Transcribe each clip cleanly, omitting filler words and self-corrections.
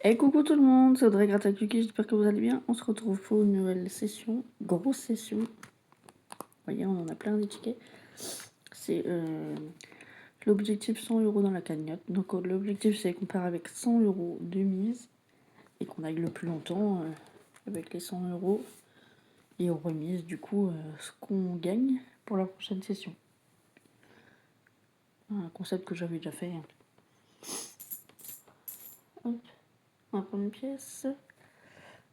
Et coucou tout le monde, c'est Audrey Gratacuki, j'espère que vous allez bien. On se retrouve pour une nouvelle session, grosse session. Vous voyez, on en a plein des tickets. C'est l'objectif 100 € dans la cagnotte. Donc l'objectif c'est qu'on part avec 100 € de mise et qu'on aille le plus longtemps avec les 100 € et on remise du coup ce qu'on gagne pour la prochaine session. Un concept que j'avais déjà fait. Hop, la première pièce.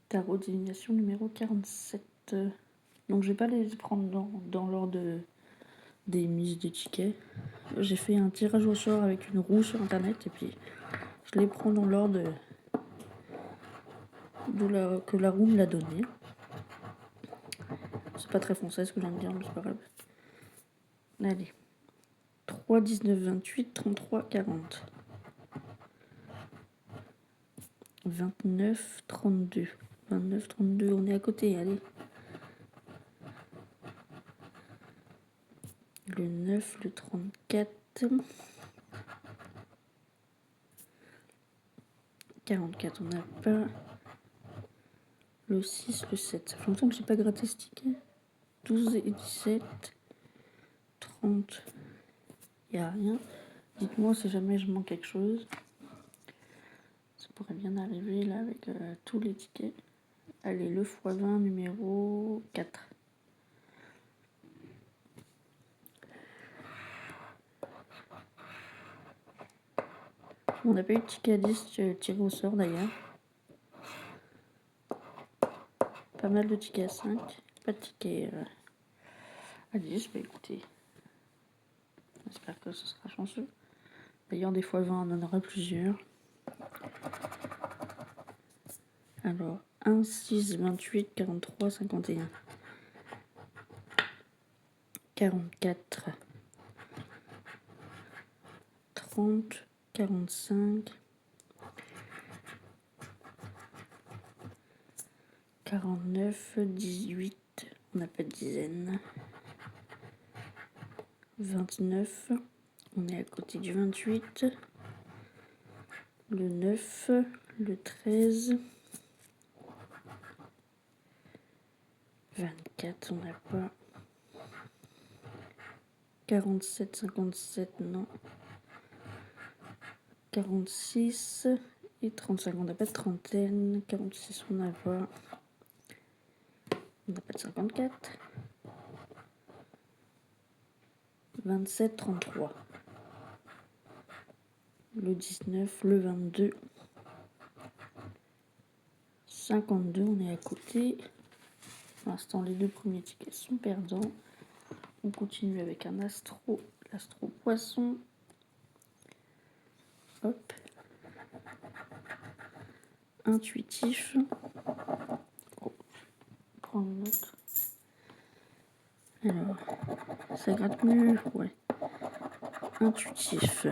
Tarot divination numéro 47. Donc je vais pas les prendre dans l'ordre des mises des tickets. J'ai fait un tirage au sort avec une roue sur internet et puis je les prends dans l'ordre que la roue me l'a donné. C'est pas très français ce que j'aime dire, mais c'est pas grave. Allez. 3, 19, 28, 33, 40. 29, 32. 29, 32, on est à côté, allez. Le 9, le 34. 44, on n'a pas. Le 6, le 7. Ça fait longtemps que j'ai pas gratté ce ticket. 12 et 17. 30. Il n'y a rien. Dites-moi si jamais je manque quelque chose. Ça pourrait bien arriver là avec tous les tickets. Allez, le x20 numéro 4. On n'a pas eu de ticket à 10 tiré au sort d'ailleurs. Pas mal de tickets à 5. Pas de tickets à 10. Bah écoutez, j'espère que ce sera chanceux. D'ailleurs, des fois 20, on en aura plusieurs. Alors, 1, 6, 28, 43, 51. 44. 30, 45. 49, 18. On n'a pas de dizaine. 29. On est à côté du 28. Le 9. Le 13. 24, on n'a pas. 47, 57, non. 46 et 35, on n'a pas de trentaine. 46, on n'a pas. On n'a pas de 54. 27, 33. Le 19, le 22. 52, on est à côté. Pour l'instant, les deux premiers tickets sont perdants. On continue avec un l'astro poisson. Hop. Intuitif. Oh, prends une autre. Alors, ça gratte mieux, ouais. Intuitif.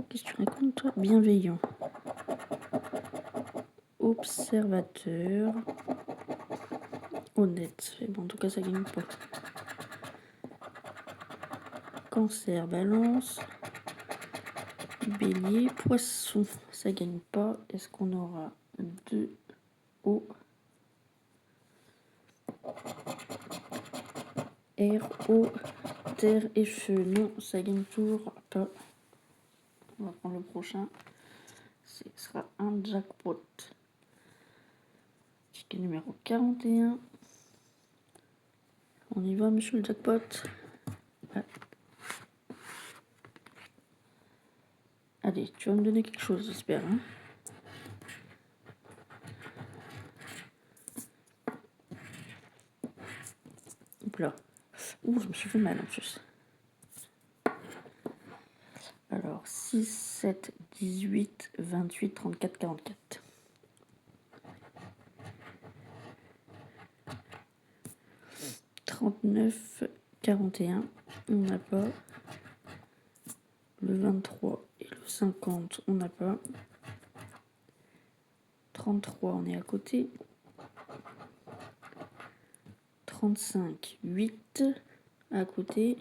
Qu'est-ce que tu racontes, toi? Bienveillant. Observateur. Honnête. Mais bon, en tout cas, ça gagne pas. Cancer, balance. Bélier, poisson. Ça gagne pas. Est-ce qu'on aura 2 eau? Air, eau, terre et feu. Non, ça gagne toujours pas. On va prendre le prochain. Ce sera un jackpot. Ticket numéro 41. On y va, monsieur le jackpot. Ah. Allez, tu vas me donner quelque chose, j'espère. Hein. Hop là. Ouh, je me suis fait mal en plus. Alors, 6, 7, 18, 28, 34, 44. 39, 41. On n'a pas. Le 23 et le 50, on n'a pas. 33, on est à côté. 35, 8 à côté.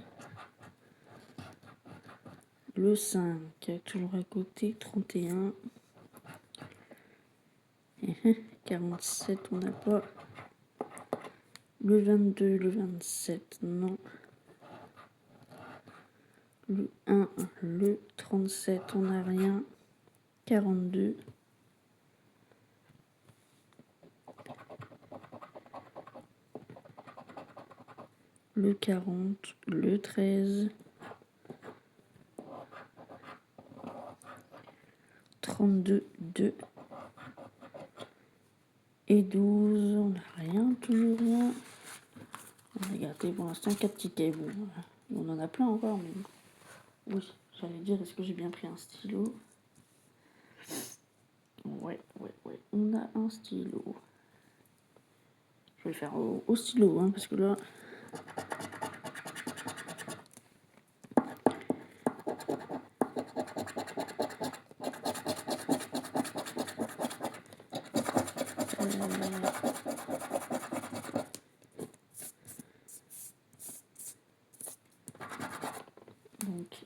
Le 5, toujours à côté, 31. 47, on n'a pas. Le 22, le 27, non. Le 1, le 37, on n'a rien. 42. Le 40, le 13. 32, 2. Et 12, on n'a rien, toujours rien. On a gardé pour l'instant 4 tickets. Bon, on en a plein encore, mais oui, j'allais dire, est-ce que j'ai bien pris un stylo? Ouais, on a un stylo. Je vais le faire au stylo, hein, parce que là... Donc,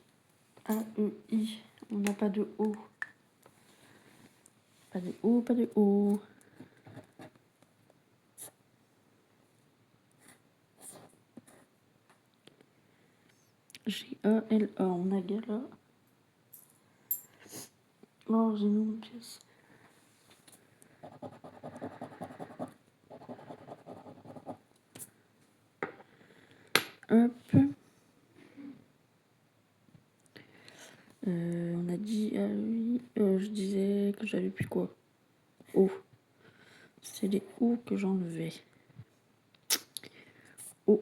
A, E, I, on n'a pas de O. Pas de O, pas de O. G, A, L, A, on a gala. Oh, j'ai mis une pièce. Hop. On a dit, ah oui, je disais que j'avais plus quoi. O. C'est les O que j'enlevais. O.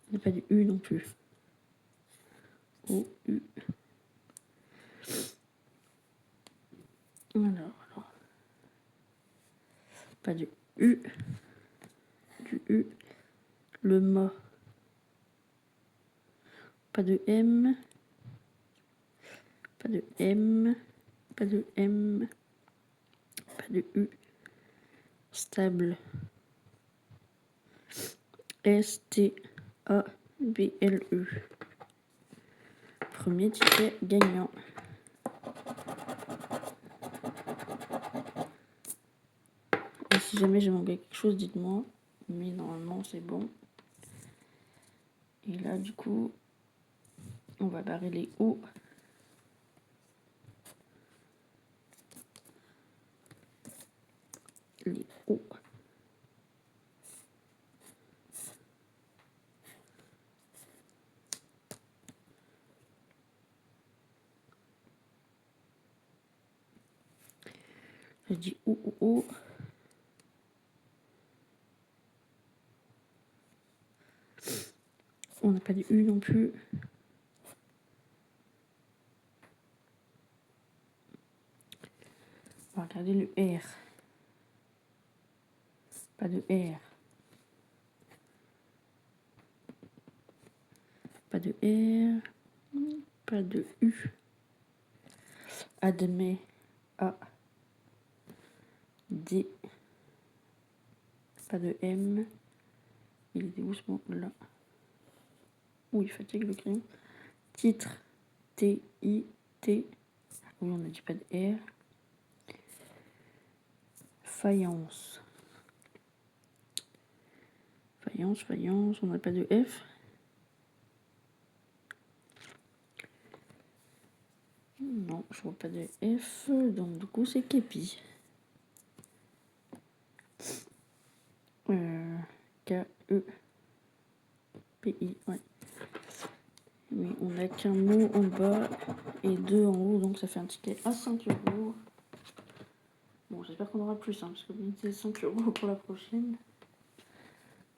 Il n'y a pas du U non plus. O, U. Alors. Pas du U. Du U. Le ma. Pas de M. Pas de M. Pas de M. Pas de U. Stable. S-T-A-B-L-E. Premier ticket gagnant. Et si jamais j'ai manqué quelque chose, dites-moi. Mais normalement, c'est bon. Et là, du coup, on va barrer les O. Les O. Je dis O, O, O. On n'a pas de U non plus. On va regarder le R. Pas de R. Pas de R. Pas de U. Admet. A. D. Pas de M. Il est où ce mot là? Ouh, il fatigue le crayon. Titre. T. I. T. Oui, on n'a dit pas de R. Faïence. Faïence. On n'a pas de F. Non, je vois pas de F. Donc, du coup, c'est Képi. K-E-P-I, ouais. Mais on n'a qu'un mot en bas et 2 en haut, donc ça fait un ticket à 5 euros. Bon, j'espère qu'on aura plus, hein, parce que c'est 5 euros pour la prochaine.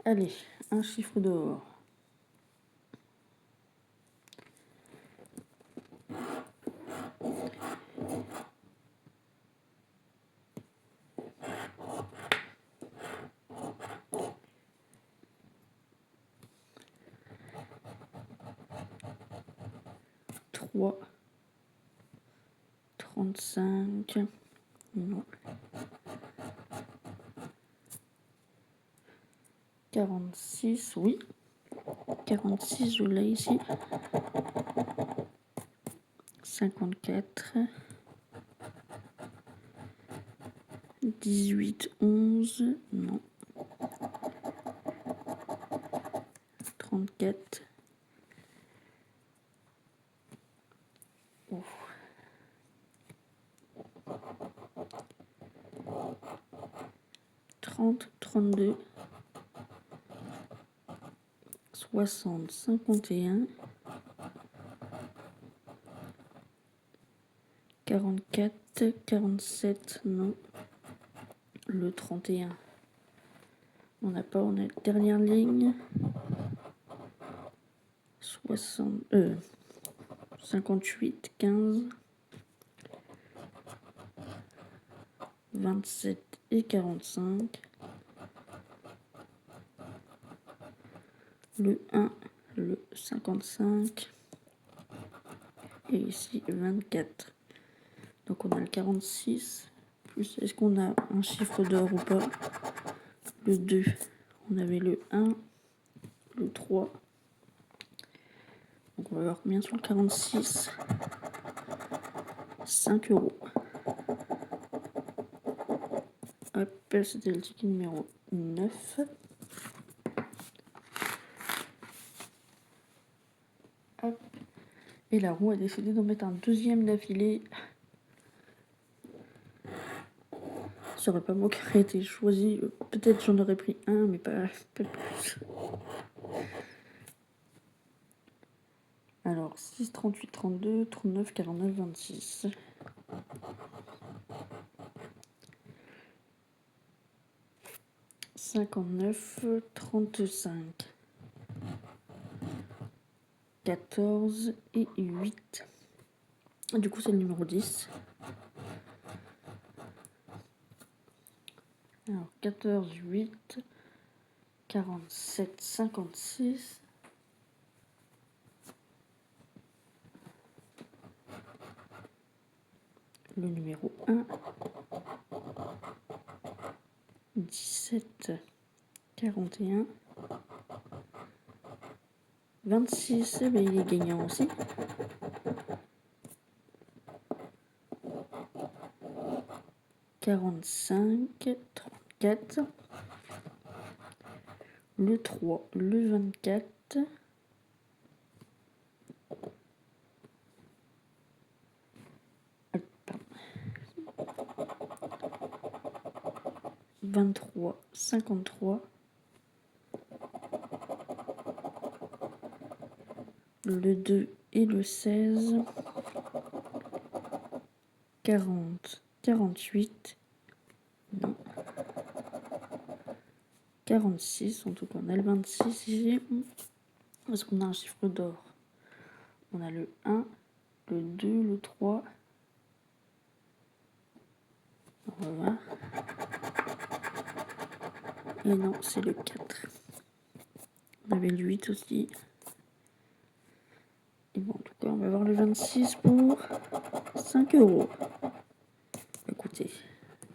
Allez, un chiffre dehors. Trois. 35. Non. 46, oui. 46, je l'ai ici. 54. 18, 11, non. 34. Ouf. 30, 32. 60, 51. 44, 47, non. Le 31. On n'a pas, on a la dernière ligne. 58, 15. 27 et 45. Le 1, le 55. Et ici 24. Donc on a le 46. Plus, est-ce qu'on a un chiffre d'or ou pas? Le 2. On avait le 1. Le 3. Donc on va voir combien sur le 46. 5 euros. Hop, c'était le ticket numéro 9. Hop. Et la roue a décidé d'en mettre un deuxième d'affilée. Ça aurait pas moi qui aurait été choisi. Peut-être j'en aurais pris un, mais pas plus. Alors, 6, 38, 32, 39, 49, 26. 59, 35. 14 et 8. Du coup, c'est le numéro 10. Alors, 14, 8, 47, 56. Le numéro 1. 17, 41. 26, mais il est gagnant aussi. 45, 34. Le 3, le 24. 23, 53. Le 2 et le 16. 40, 48. Non. 46, en tout cas on a le 26 ici. Est-ce qu'on a un chiffre d'or? On a le 1, le 2, le 3. On va voir. Et non, c'est le 4. On avait le 8 aussi. Et bon, en tout cas, on va voir le 26 pour 5 euros. Écoutez,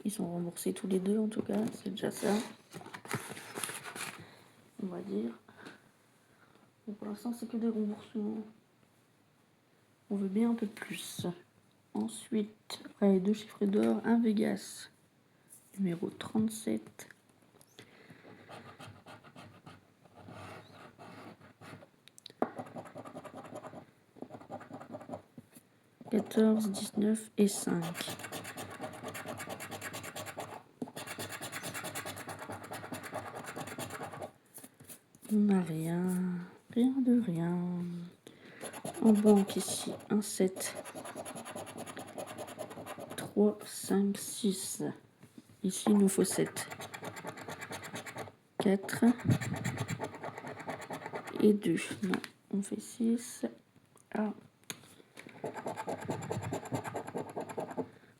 ils sont remboursés tous les deux, en tout cas, c'est déjà ça. On va dire. Bon, pour l'instant, c'est que des remboursements. On veut bien un peu plus. Ensuite, après les deux chiffres d'or, un Vegas, numéro 37. 14, 19 et 5. On n'a rien, rien de rien. En banque ici, un 7. 3, 5, 6. Ici, il nous faut 7. 4 et 2. Non, on fait 6. Ah.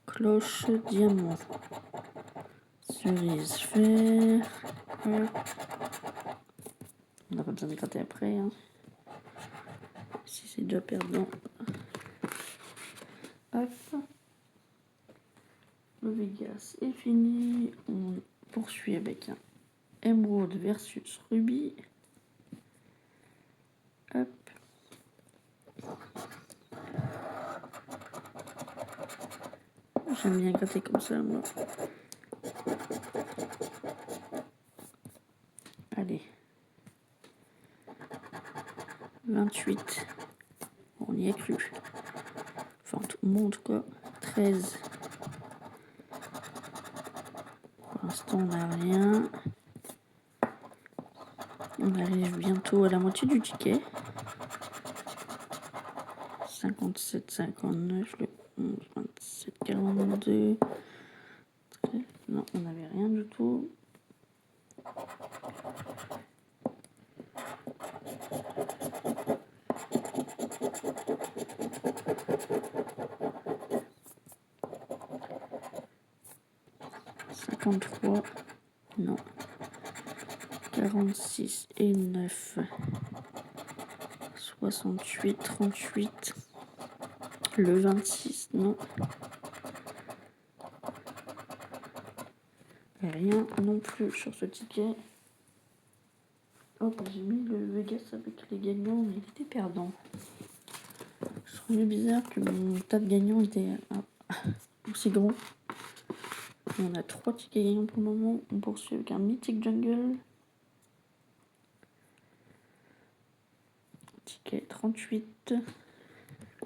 Cloche, diamant. Cerise, fer. On n'a pas besoin de gratter après. Hein. Si c'est déjà perdant. Hop. Le Vegas est fini. On poursuit avec un Emerald versus Ruby. J'aime bien gratter comme ça, moi. Allez. 28. On y est cru. Enfin, tout le monde, quoi. 13. Pour l'instant, on n'a rien. On arrive bientôt à la moitié du ticket. 57, 59, le 11, 27, 42. 13. Non, on n'avait rien du tout. Trois, non. 46 et 9. 68, 38. Le 26, non. Rien non plus sur ce ticket. Oh, j'ai mis le Vegas avec les gagnants, mais il était perdant. Je trouvais bizarre que mon tas de gagnants était aussi gros. On a 3 tickets gagnants pour le moment. On poursuit avec un Mythic Jungle. Ticket 38.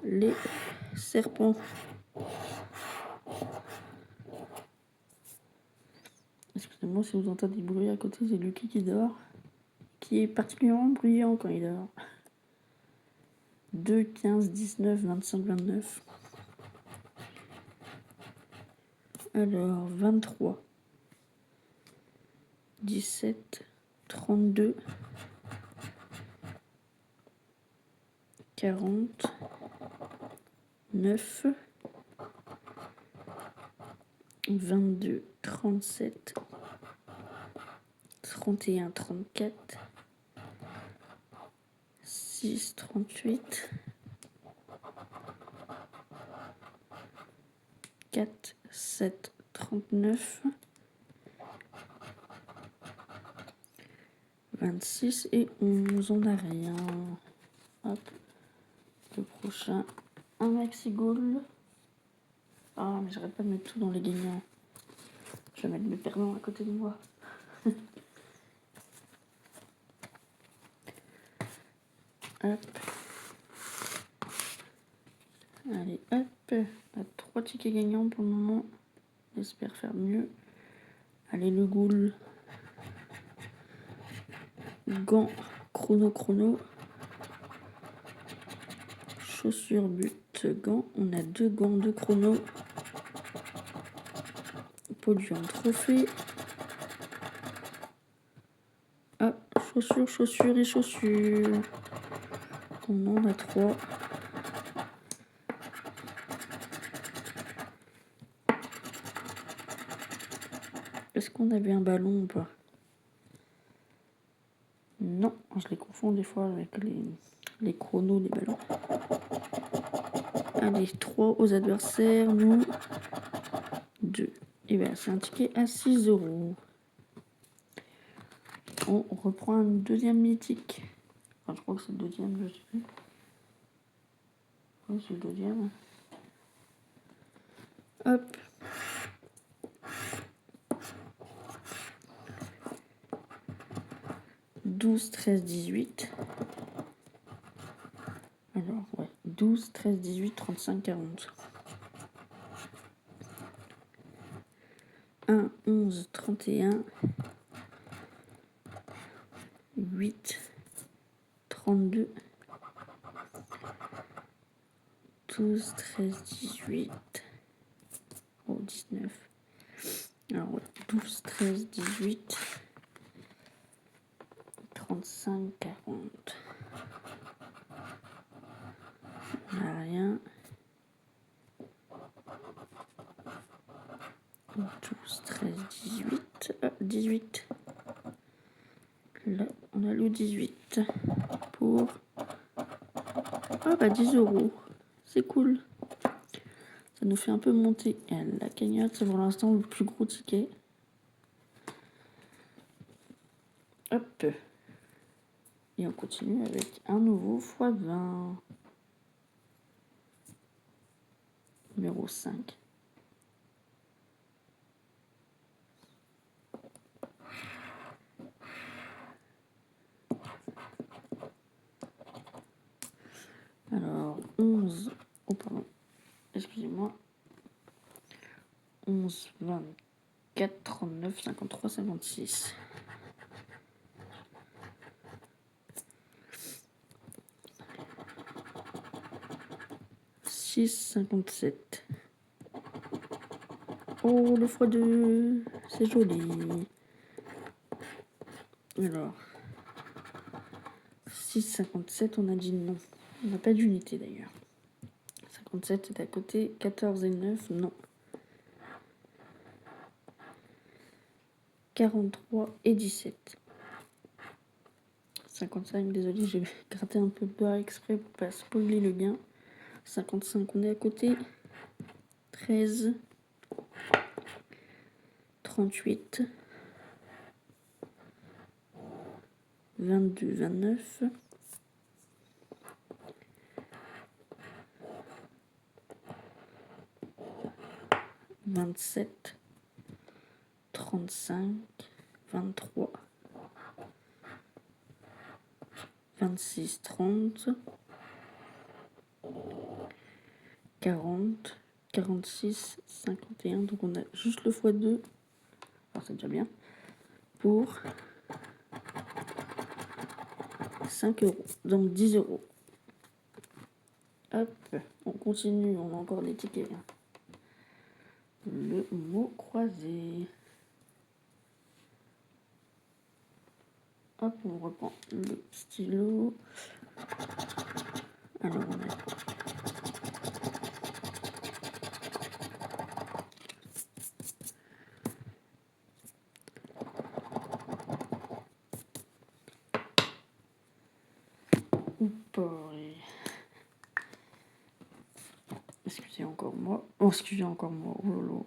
Les serpents. Excusez-moi si vous entendez des bruits à côté, c'est Lucky qui dort. Qui est particulièrement bruyant quand il dort. 2, 15, 19, 25, 29. Alors, 23. 17, 32. 40. 9. 22, 37. 31, 34. 6, 38. 4, 7, 39. 26 et 11. On n'a rien. Hop. Le prochain. Un maxi goal. Ah, mais j'arrête pas de mettre tout dans les gagnants. Je vais mettre mes perdants à côté de moi. Hop. Allez, hop. On a 3 tickets gagnants pour le moment. J'espère faire mieux. Allez, le ghoul. Gants, chrono. Chaussures, but, gants. On a 2 gants de chrono. Podium, trophée. Ah, chaussures. On en a 3. Est-ce qu'on avait un ballon ou pas? Non, je les confonds des fois avec les chronos des ballons. Allez, 3 aux adversaires, nous 2. Et bien, c'est un ticket à 6 €. On reprend un deuxième mythique. Enfin, je crois que c'est le deuxième, je sais plus. Oui, c'est le deuxième. Hop. « 12, 13, 18. Alors, ouais. 12, 13, 18, 35, 40. 1, 11, 31. 8, 32. 12, 13, 18. Oh, 19. Alors, ouais. 12, 13, 18. 35, 40. On n'a rien. 12, 13, 18. Ah, 18. Là, on a le 18. Pour... Ah bah 10 €. C'est cool. Ça nous fait un peu monter. Et la cagnotte, c'est pour l'instant le plus gros ticket. Hop. Et on continue avec un nouveau x20. Numéro 5. 11. Oh, pardon. Excusez-moi. 11, 24, 39, 53, 56. 6, 57. Oh, le x2, c'est joli. Alors, 6, 57, on a dit non. On n'a pas d'unité d'ailleurs. 57 est à côté, 14 et 9, non. 43 et 17. 55, désolé, j'ai gratté un peu de barre exprès pour pas spoiler le gain. 55, on est à côté. 13. 38. 22, 29. 27. 35. 23. 26, 30. 40. 46, 51. Donc on a juste le x2. Alors c'est déjà bien. Pour 5 euros. Donc 10 euros. Hop, on continue. On a encore des tickets. Le mot croisé. Hop, on reprend le stylo. Alors on a excusez encore moi. Oh, excusez encore moi. Oh lolo.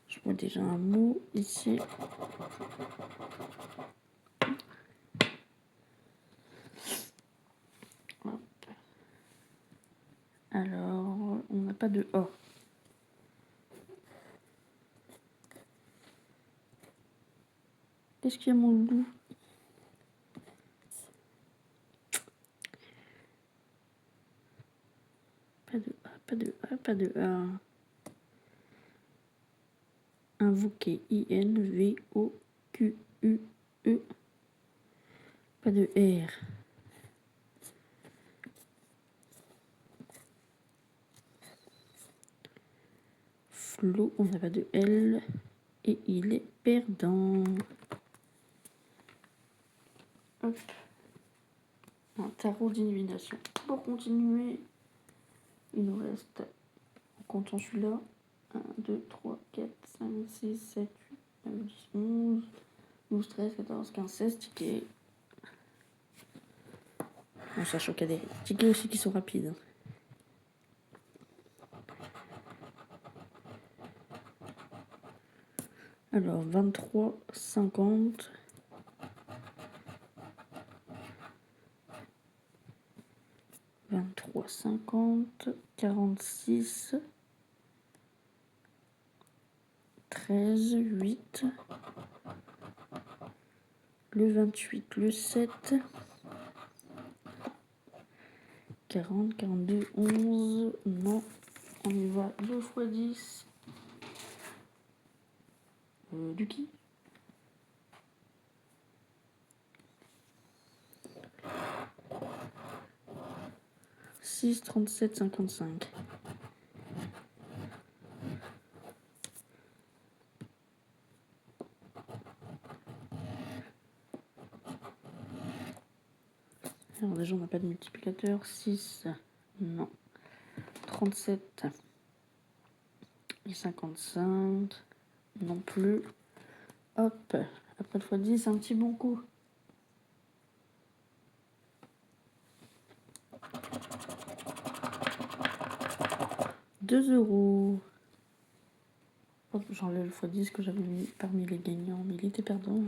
Je vois déjà un mot ici. Hop. Alors, on n'a pas de O. Qu'est-ce qu'il y a mon loup? Pas de A, pas de A, pas de A. Invoquer. I-N-V-O-Q-U-E. Pas de R. Flo, on n'a pas de L. Et il est perdant. Hop. Un tarot d'illumination. Pour continuer, il nous reste, en comptant celui-là, 1, 2, 3, 4, 5, 6, 7, 8, 9, 10, 11, 12, 13, 14, 15, 16 tickets. En sachant qu'il y a des tickets aussi qui sont rapides. Alors, 23, 50. 23, 50, 46, 13, 8, le 28, le 7, 40, 42, 11, non, on y va 2 x 10, du qui 6, 37, 55. Alors déjà on n'a pas de multiplicateur, 6, non, 37 et 55, non plus. Hop, après le x10, un petit bon coup. 2 euros. Hop, j'enlève le x10 que j'avais mis parmi les gagnants, mais il était perdant.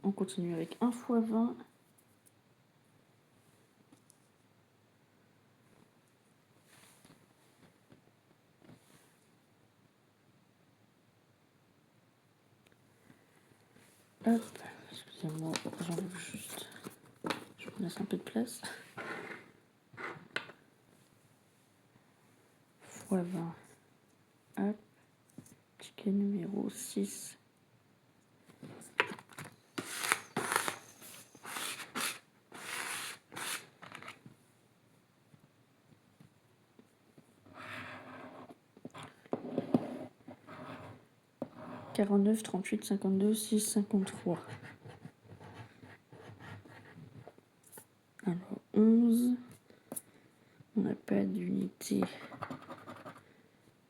On continue avec 1 x 20. Hop, excusez-moi, j'enlève juste. Je On laisse un peu de place. Fois 20. Hop. Ticket numéro 6. « 49, 38, 52, 6, 53. Alors, 11. On n'a pas d'unité.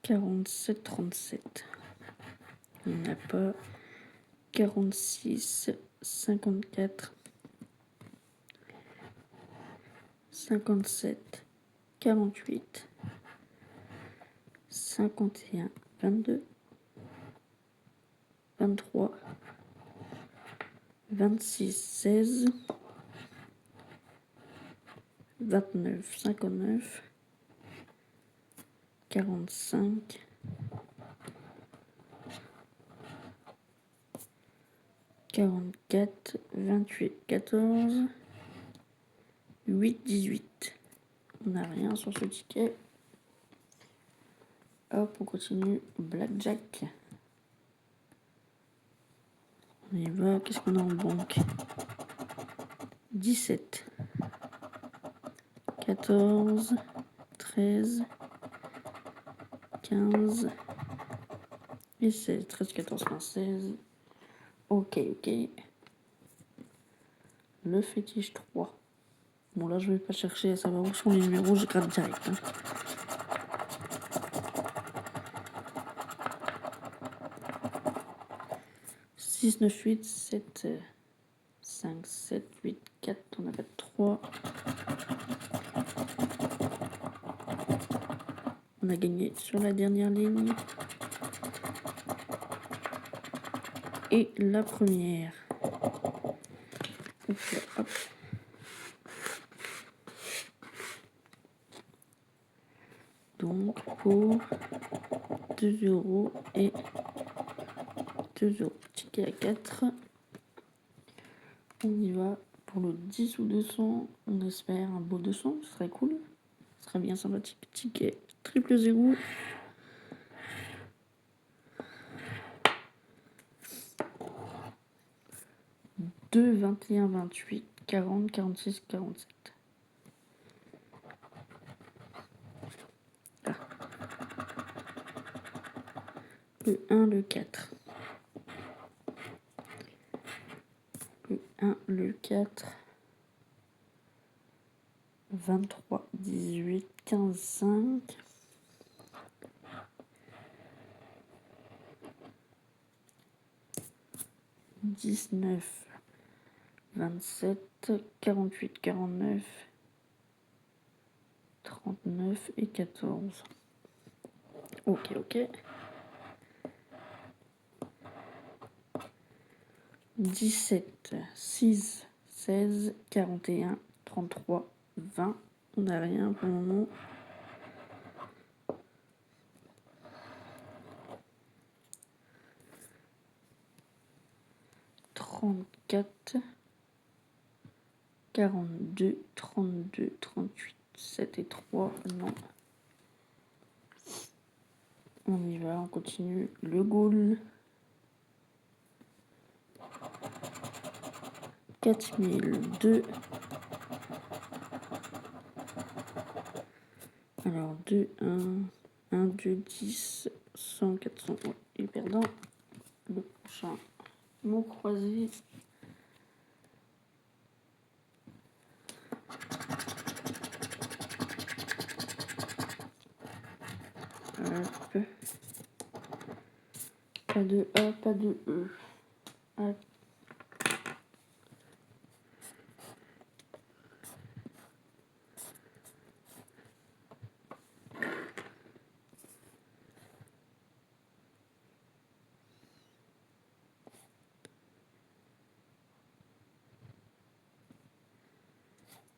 47, 37. On n'a pas 46, 54, 57, 48, 51, 22, 23, 26, 16, 29, 59, 45, 44, 28, 14, 8, 18. On n'a rien sur ce ticket. Hop, on continue. Blackjack. On y va. Qu'est-ce qu'on a en banque? 17, 14, 13, 15 et 16. 13, 14, 15, 16. Ok. Le fétiche 3. Bon, là, je vais pas chercher à savoir où sont les numéros, je gratte direct. 6, 9, 8, 7, 5, 7, 8, 4. On n'a pas de 3. On a gagné sur la dernière ligne. Et la première. Hop. Donc, pour 2 € et 2 €. Ticket à 4. On y va pour le 10 ou 200. On espère un beau 200. Ce serait cool. Ce serait bien sympathique. Ticket triple 0. Deux, 21, 28, 40, 46, 47. Ah. Le 1, le 4. Le 1, le 4. 23, 18, 15, 5. 19, 27, 48, 49, 39 et 14. Ok. 17, 6, 16, 41, 33, 20. On n'a rien pour le moment. 34, 42, 32, 38, 7 et 3. Non. On y va, on continue. Le Gaulle. 4002. Alors 2, 1, 2, 10, 100, 400. Ouais, et perdant. Le prochain mot croisé. Hop. Pas de A, pas de E. Hop.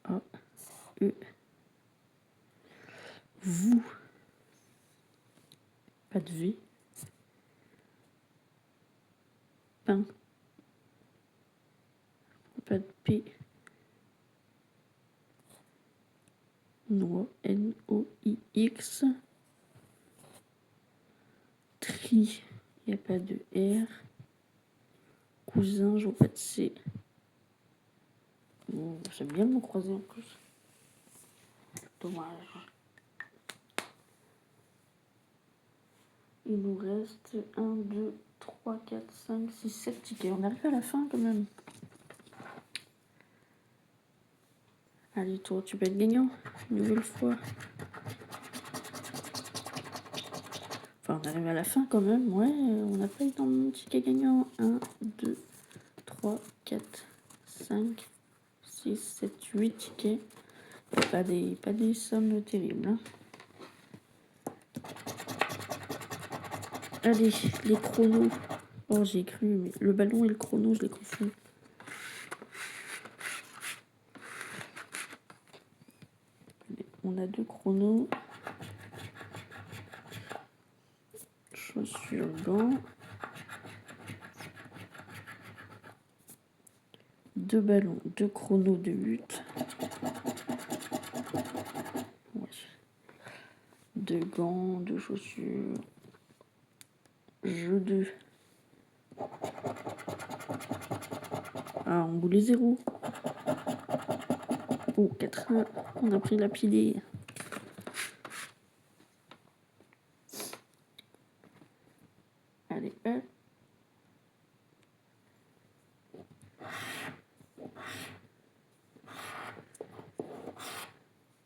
A, E. Vous. Pas de V. Pain. Pas de P. Noix, N-O-I-X. Tri, il n'y a pas de R. Cousin, je vois pas de C. Bon, j'aime bien me croiser en plus. Dommage. Il nous reste 1, 2, 3, 4, 5, 6, 7 tickets. On arrive à la fin quand même. Allez, toi, tu peux être gagnant. Une nouvelle fois. Enfin, on arrive à la fin quand même. Ouais, on n'a pas eu tant de tickets gagnants. 1, 2, 3, 4, 5, 6, 7, 8 tickets. Pas des sommes terribles. Hein. Allez, les chronos. Oh, j'ai cru, mais le ballon et le chrono, je les confonds. On a 2 chronos. Chaussures, gants. 2 ballons, 2 chronos de but. Ouais. 2 gants, 2 chaussures. Jeu 2. Ah, on boule les 0. Oh, 4-1. On a pris la pilée. Allez, hop.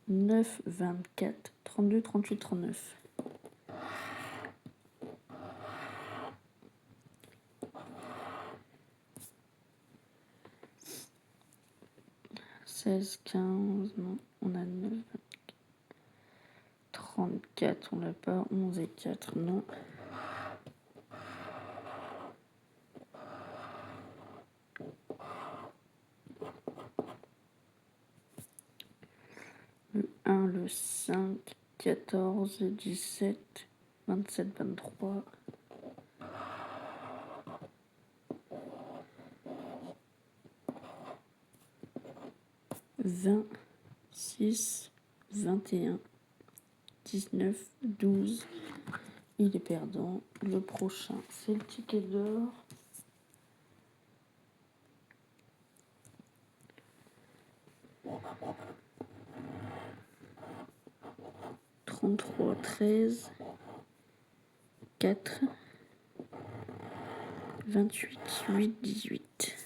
9, 24, 32, 38, 39. 16, 15, non, on a 9, 34, on l'a pas, 11 et 4, non. Le 1, le 5, 14, 17, 27, 23. 20, 6, 21, 19, 12. Il est perdant. Le prochain, c'est le ticket d'or. « 33, 13, 4, 28, 8, 18.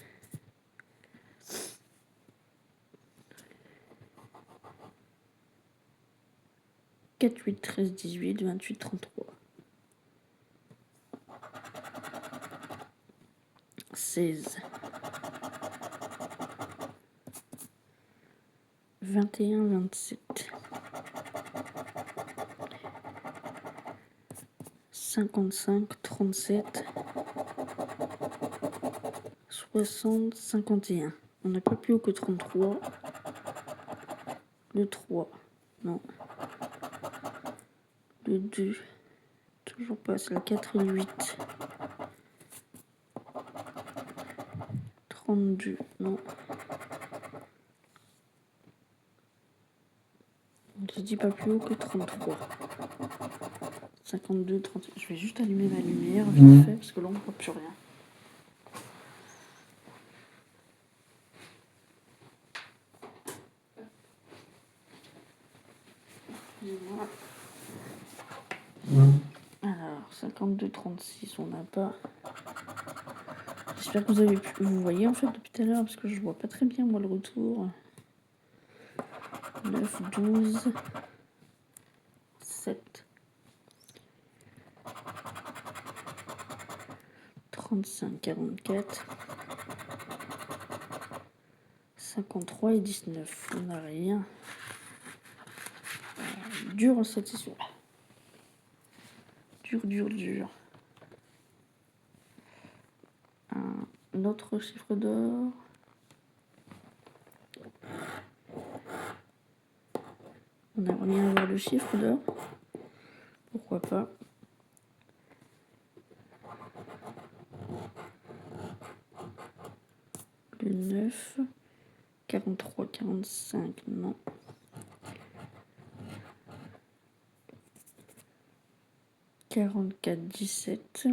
4, 8, 13, 18, 28, 33. 16. 21, 27. 55, 37. 60, 51. On n'a pas plus haut que 33. Le 3. Non. Le 2. Toujours pas. C'est la 4 et le 8. 32. Non. Je dis pas plus haut que 33. 52, 30. Je vais juste allumer ma lumière vite fait parce que là on ne voit plus rien. Alors, 52, 36, on n'a pas. J'espère que vous voyez en fait depuis tout à l'heure parce que je vois pas très bien moi le retour. 9, 12, 7, 35, 44, 53 et 19. On n'a rien. Dur cette session. Dur. Un autre chiffre d'or. On aimerait bien avoir le chiffre d'or. Pourquoi pas. Le 9, 43, 45, non. 44, 17.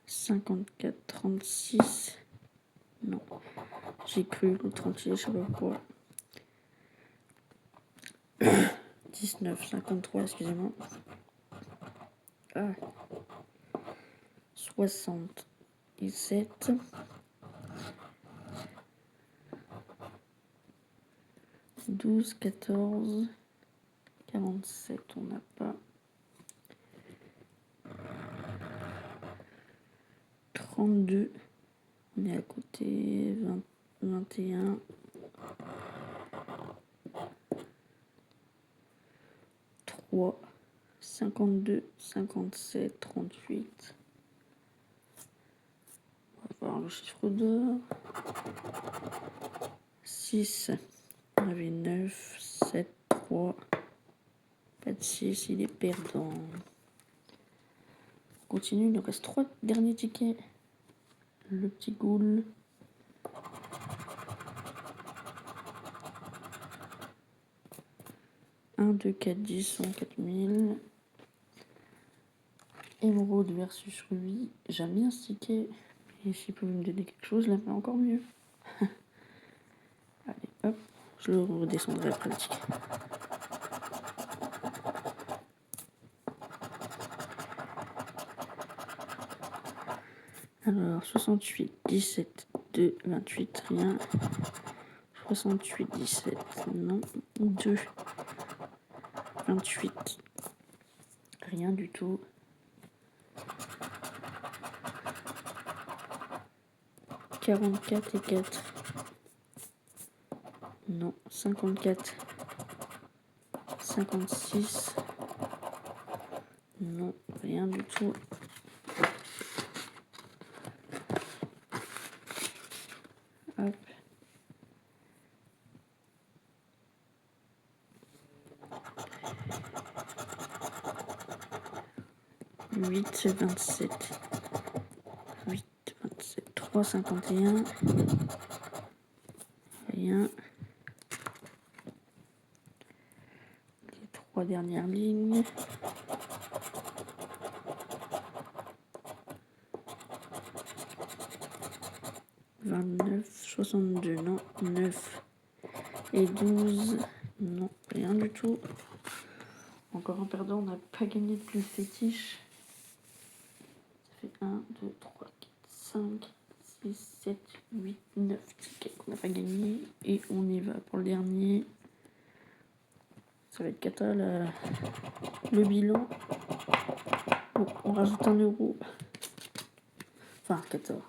54, 36. Non, j'ai cru le 36, je sais pas pourquoi. 19, 53, excusez-moi. Ah. 77. 12, 14. 47, on n'a pas. 32, on est à côté. 20, 21. 3, 52, 57, 38. On va voir le chiffre d'or. 6, on avait 9, 7, 3. Pas de 6, il est perdant. On continue, il nous reste 3 derniers tickets. Le petit ghoul. Un, 2, 4, 10, 100, 4000. Émeraude versus Ruby. J'aime bien ce ticket. Et s'il pouvait me donner quelque chose, là, mais encore mieux. Allez, hop. Je le redescendrai après le ticket. Alors, 68, 17, 2, 28, rien. 68, 17, non. 2, 28, rien du tout. 44 et 4. Non, 54. 56. Non, rien du tout. Hop. 8, 27. 8, 27. 3, 51. Rien. Les 3 dernières lignes. 29, 62, non. 9 et 12, non. Rien du tout. Encore un perdant, on n'a pas gagné de plus fétiche. Ça fait 1, 2, 3, 4, 5, 6, 7, 8, 9 tickets qu'on n'a pas gagné. Et on y va pour le dernier. Ça va être cata, le bilan. Bon, on rajoute 1 euro. Enfin, 14.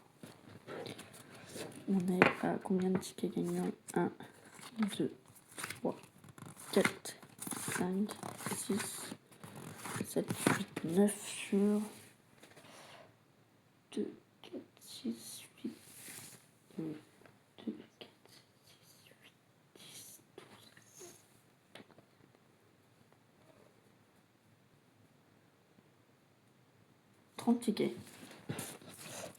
On est à combien de tickets gagnants? 1, 2, 3, 4, 5, 6, 7, 8, 9 sur 2, 4, 6, 8, 2, 4, 6, 8, 10, 12. 30 tickets.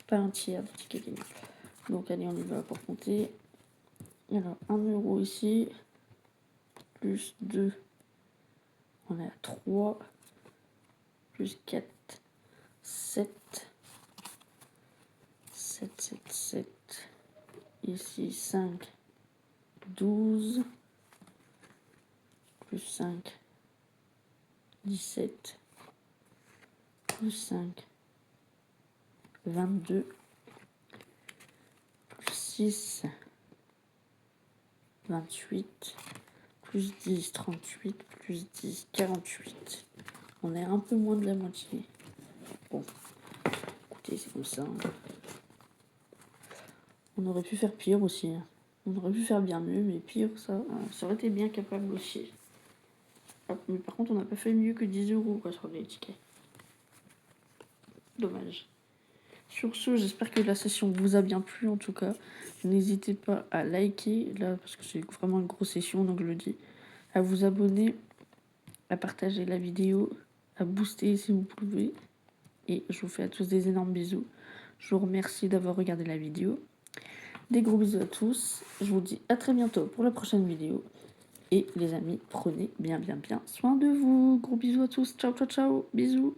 Pas un tiers de tickets gagnants. Donc allez, on y va pour compter. Alors, 1 euro ici. Plus 2. On est à 3. Plus 4. 7. 7, 7, 7. Ici, 5. 12. Plus 5. 17. Plus 5. 22. Plus 6. 28. Plus 10, 38. Plus 10, 48. On est un peu moins de la moitié. Bon. Écoutez, c'est comme ça. On aurait pu faire pire aussi. On aurait pu faire bien mieux, mais pire, ça aurait été bien capable aussi. Hop, mais par contre, on n'a pas fait mieux que 10 euros quoi, sur les tickets. Dommage. Sur ce, j'espère que la session vous a bien plu en tout cas. N'hésitez pas à liker, là, parce que c'est vraiment une grosse session, donc je le dis. À vous abonner, à partager la vidéo, à booster si vous pouvez. Et je vous fais à tous des énormes bisous. Je vous remercie d'avoir regardé la vidéo. Des gros bisous à tous. Je vous dis à très bientôt pour la prochaine vidéo. Et les amis, prenez bien soin de vous. Gros bisous à tous. Ciao, ciao, ciao. Bisous.